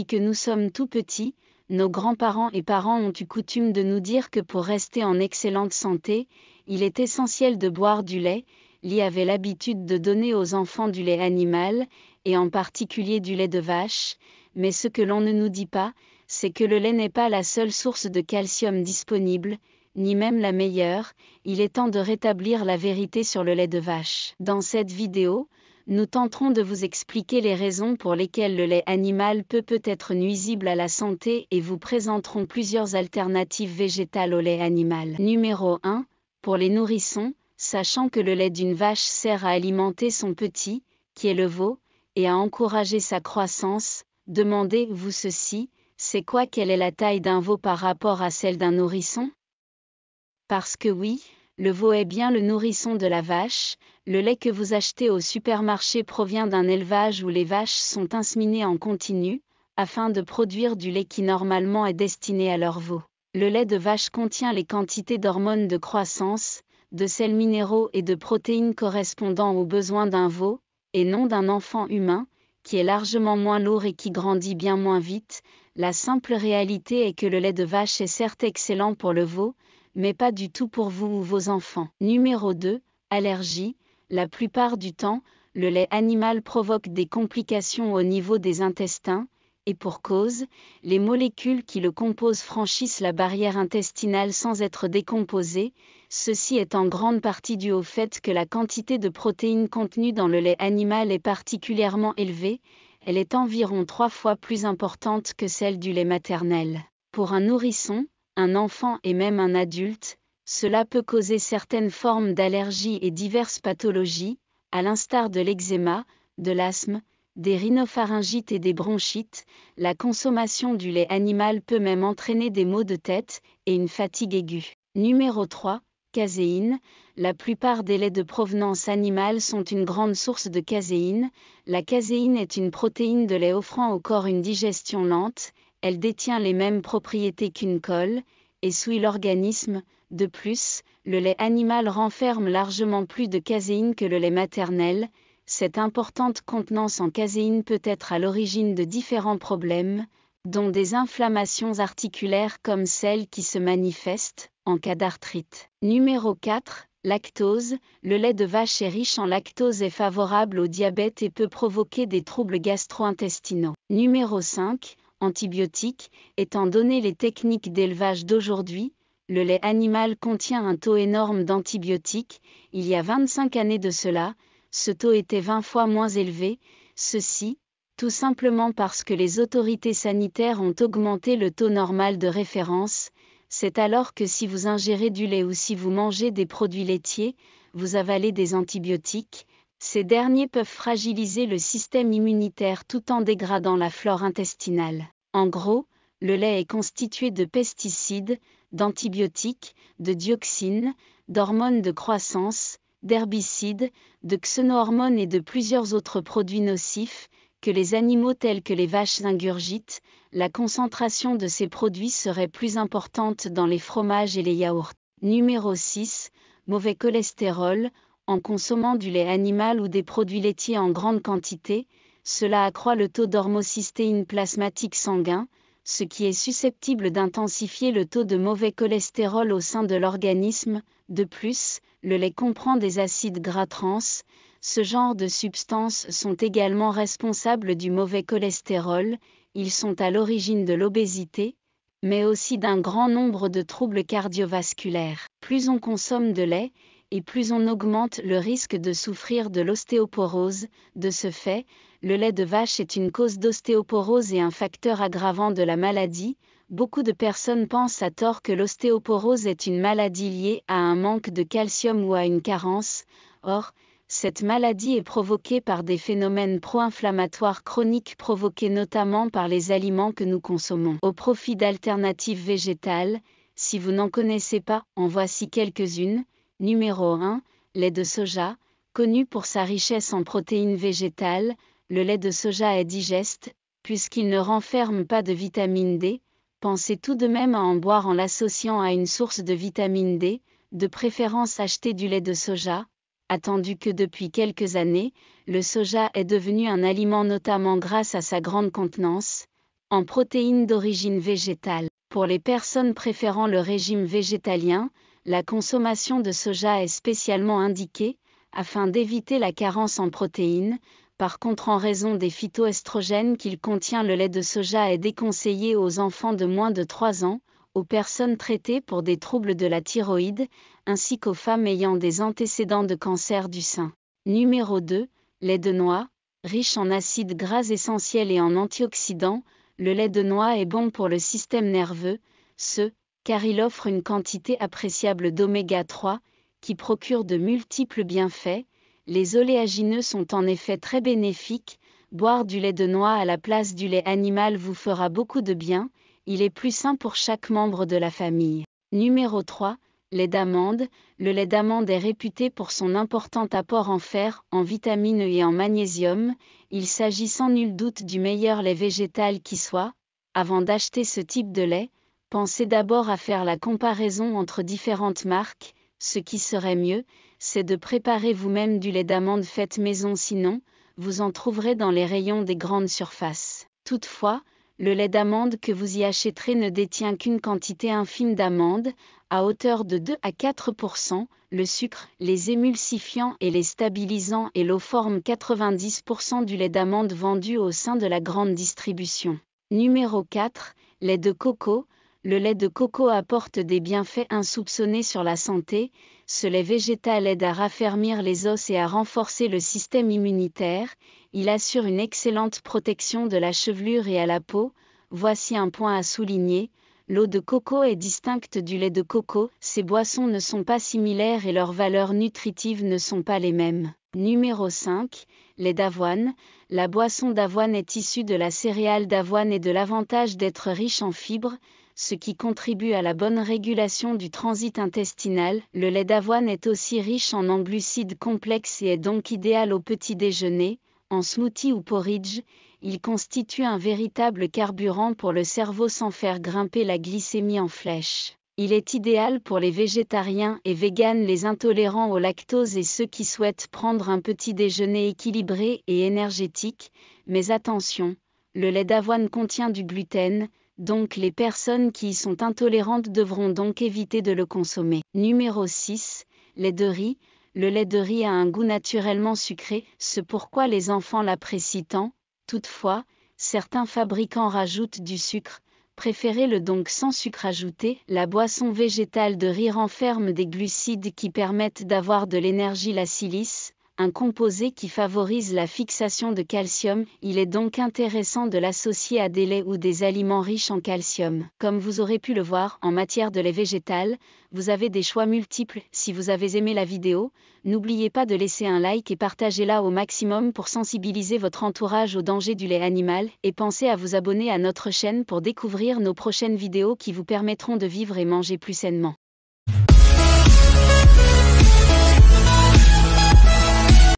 que nous sommes tout petits, nos grands-parents et parents ont eu coutume de nous dire que pour rester en excellente santé, il est essentiel de boire du lait. Ils avaient l'habitude de donner aux enfants du lait animal, et en particulier du lait de vache, mais ce que l'on ne nous dit pas, c'est que le lait n'est pas la seule source de calcium disponible, ni même la meilleure. Il est temps de rétablir la vérité sur le lait de vache. Dans cette vidéo, nous tenterons de vous expliquer les raisons pour lesquelles le lait animal peut être nuisible à la santé et vous présenterons plusieurs alternatives végétales au lait animal. Numéro 1. Pour les nourrissons, sachant que le lait d'une vache sert à alimenter son petit, qui est le veau, et à encourager sa croissance, demandez-vous ceci, c'est quoi, quelle est la taille d'un veau par rapport à celle d'un nourrisson? Parce que oui, le veau est bien le nourrisson de la vache. Le lait que vous achetez au supermarché provient d'un élevage où les vaches sont inséminées en continu, afin de produire du lait qui normalement est destiné à leur veau. Le lait de vache contient les quantités d'hormones de croissance, de sels minéraux et de protéines correspondant aux besoins d'un veau, et non d'un enfant humain, qui est largement moins lourd et qui grandit bien moins vite. La simple réalité est que le lait de vache est certes excellent pour le veau, mais pas du tout pour vous ou vos enfants. Numéro 2. Allergie. La plupart du temps, le lait animal provoque des complications au niveau des intestins, et pour cause, les molécules qui le composent franchissent la barrière intestinale sans être décomposées. Ceci est en grande partie dû au fait que la quantité de protéines contenues dans le lait animal est particulièrement élevée. Elle est environ 3 fois plus importante que celle du lait maternel. Pour un nourrisson, un enfant et même un adulte, cela peut causer certaines formes d'allergie et diverses pathologies, à l'instar de l'eczéma, de l'asthme, des rhinopharyngites et des bronchites. La consommation du lait animal peut même entraîner des maux de tête et une fatigue aiguë. Numéro 3. Caséine. La plupart des laits de provenance animale sont une grande source de caséine. La caséine est une protéine de lait offrant au corps une digestion lente. Elle détient les mêmes propriétés qu'une colle, et souille l'organisme. De plus, le lait animal renferme largement plus de caséine que le lait maternel. Cette importante contenance en caséine peut être à l'origine de différents problèmes, dont des inflammations articulaires comme celles qui se manifestent en cas d'arthrite. Numéro 4. Lactose. Le lait de vache est riche en lactose et favorable au diabète et peut provoquer des troubles gastro-intestinaux. Numéro 5. Antibiotiques. Étant donné les techniques d'élevage d'aujourd'hui, le lait animal contient un taux énorme d'antibiotiques. Il y a 25 années de cela, ce taux était 20 fois moins élevé. Ceci, tout simplement parce que les autorités sanitaires ont augmenté le taux normal de référence. C'est alors que si vous ingérez du lait ou si vous mangez des produits laitiers, vous avalez des antibiotiques. Ces derniers peuvent fragiliser le système immunitaire tout en dégradant la flore intestinale. En gros, le lait est constitué de pesticides, d'antibiotiques, de dioxines, d'hormones de croissance, d'herbicides, de xénohormones et de plusieurs autres produits nocifs, que les animaux tels que les vaches ingurgitent. La concentration de ces produits serait plus importante dans les fromages et les yaourts. Numéro 6. Mauvais cholestérol. En consommant du lait animal ou des produits laitiers en grande quantité, cela accroît le taux d'homocystéine plasmatique sanguin, ce qui est susceptible d'intensifier le taux de mauvais cholestérol au sein de l'organisme. De plus, le lait comprend des acides gras trans. Ce genre de substances sont également responsables du mauvais cholestérol. Ils sont à l'origine de l'obésité, mais aussi d'un grand nombre de troubles cardiovasculaires. Plus on consomme de lait, et plus on augmente le risque de souffrir de l'ostéoporose. De ce fait, le lait de vache est une cause d'ostéoporose et un facteur aggravant de la maladie. Beaucoup de personnes pensent à tort que l'ostéoporose est une maladie liée à un manque de calcium ou à une carence. Or, cette maladie est provoquée par des phénomènes pro-inflammatoires chroniques provoqués notamment par les aliments que nous consommons. Au profit d'alternatives végétales, si vous n'en connaissez pas, en voici quelques-unes. Numéro 1. Lait de soja. Connu pour sa richesse en protéines végétales, le lait de soja est digeste, puisqu'il ne renferme pas de vitamine D. Pensez tout de même à en boire en l'associant à une source de vitamine D, de préférence acheter du lait de soja. Attendu que depuis quelques années, le soja est devenu un aliment notamment grâce à sa grande contenance. en protéines d'origine végétale. Pour les personnes préférant le régime végétalien, la consommation de soja est spécialement indiquée, afin d'éviter la carence en protéines. Par contre, en raison des phytoestrogènes qu'il contient, le lait de soja est déconseillé aux enfants de moins de 3 ans, aux personnes traitées pour des troubles de la thyroïde, ainsi qu'aux femmes ayant des antécédents de cancer du sein. Numéro 2, lait de noix. Riche en acides gras essentiels et en antioxydants, le lait de noix est bon pour le système nerveux, car il offre une quantité appréciable d'oméga 3, qui procure de multiples bienfaits. Les oléagineux sont en effet très bénéfiques. Boire du lait de noix à la place du lait animal vous fera beaucoup de bien, il est plus sain pour chaque membre de la famille. Numéro 3, lait d'amande. Le lait d'amande est réputé pour son important apport en fer, en vitamines et en magnésium. Il s'agit sans nul doute du meilleur lait végétal qui soit. Avant d'acheter ce type de lait, pensez d'abord à faire la comparaison entre différentes marques. Ce qui serait mieux, c'est de préparer vous-même du lait d'amande fait maison, sinon, vous en trouverez dans les rayons des grandes surfaces. Toutefois, le lait d'amande que vous y achèterez ne détient qu'une quantité infime d'amandes, à hauteur de 2 à 4%, le sucre, les émulsifiants et les stabilisants et l'eau forment 90% du lait d'amande vendu au sein de la grande distribution. Numéro 4, lait de coco. Le lait de coco apporte des bienfaits insoupçonnés sur la santé. Ce lait végétal aide à raffermir les os et à renforcer le système immunitaire. Il assure une excellente protection de la chevelure et à la peau. Voici un point à souligner. L'eau de coco est distincte du lait de coco. Ces boissons ne sont pas similaires et leurs valeurs nutritives ne sont pas les mêmes. Numéro 5, lait d'avoine. La boisson d'avoine est issue de la céréale d'avoine et de l'avantage d'être riche en fibres, ce qui contribue à la bonne régulation du transit intestinal. Le lait d'avoine est aussi riche en glucides complexes et est donc idéal au petit déjeuner, en smoothie ou porridge. Il constitue un véritable carburant pour le cerveau sans faire grimper la glycémie en flèche. Il est idéal pour les végétariens et véganes, les intolérants au lactose et ceux qui souhaitent prendre un petit déjeuner équilibré et énergétique. Mais attention, le lait d'avoine contient du gluten, donc les personnes qui y sont intolérantes devront donc éviter de le consommer. Numéro 6, lait de riz. Le lait de riz a un goût naturellement sucré, c'est pourquoi les enfants l'apprécient tant. Toutefois, certains fabricants rajoutent du sucre. Préférez-le donc sans sucre ajouté. La boisson végétale de riz renferme des glucides qui permettent d'avoir de l'énergie, la silice, un composé qui favorise la fixation de calcium. Il est donc intéressant de l'associer à des laits ou des aliments riches en calcium. Comme vous aurez pu le voir, en matière de lait végétal, vous avez des choix multiples. Si vous avez aimé la vidéo, n'oubliez pas de laisser un like et partagez-la au maximum pour sensibiliser votre entourage aux dangers du lait animal, et pensez à vous abonner à notre chaîne pour découvrir nos prochaines vidéos qui vous permettront de vivre et manger plus sainement.